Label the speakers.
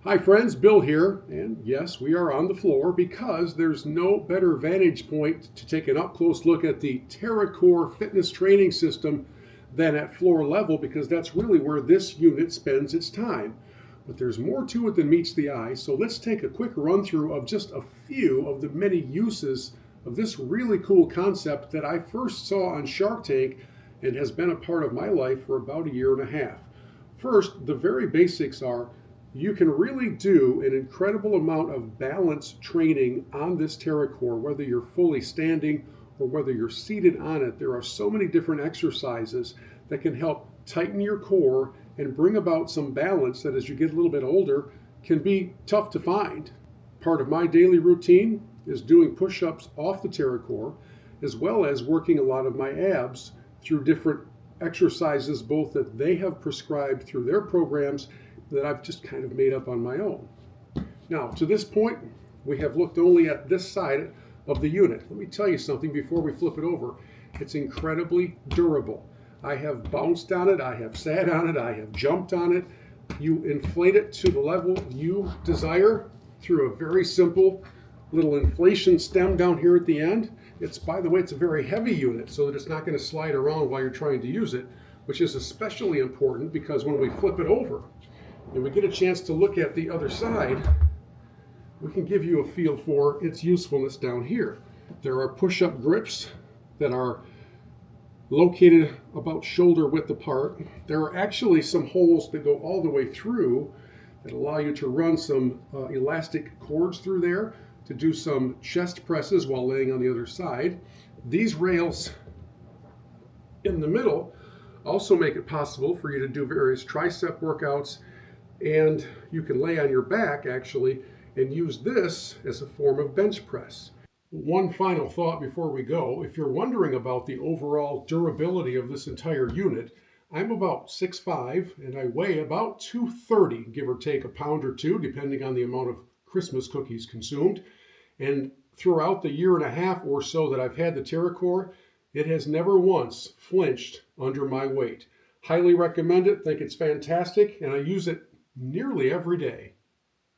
Speaker 1: Hi friends, Bill here, and yes, we are on the floor because there's no better vantage point to take an up-close look at the TerraCore Fitness Training System than at floor level because that's really where this unit spends its time. But there's more to it than meets the eye, so let's take a quick run through of just a few of the many uses of this really cool concept that I first saw on Shark Tank and has been a part of my life for about a year and a half. First, the very basics are you can really do an incredible amount of balance training on this TerraCore, whether you're fully standing or whether you're seated on it. There are so many different exercises that can help tighten your core and bring about some balance that as you get a little bit older can be tough to find. Part of my daily routine is doing push-ups off the TerraCore as well as working a lot of my abs through different exercises both that they have prescribed through their programs that I've just kind of made up on my own. Now, to this point, we have looked only at this side of the unit. Let me tell you something before we flip it over. It's incredibly durable. I have bounced on it, I have sat on it, I have jumped on it. You inflate it to the level you desire through a very simple little inflation stem down here at the end. By the way, it's a very heavy unit so that it's not going to slide around while you're trying to use it, which is especially important because when we flip it over, and we get a chance to look at the other side, we can give you a feel for its usefulness down here. There are push-up grips that are located about shoulder width apart. There are actually some holes that go all the way through that allow you to run some elastic cords through there to do some chest presses while laying on the other side. These rails in the middle also make it possible for you to do various tricep workouts, and you can lay on your back actually and use this as a form of bench press. One final thought before we go. If you're wondering about the overall durability of this entire unit, I'm about 6'5" and I weigh about 230, give or take a pound or two, depending on the amount of Christmas cookies consumed. And throughout the year and a half or so that I've had the TerraCore, it has never once flinched under my weight. Highly recommend it, think it's fantastic, and I use it nearly every day.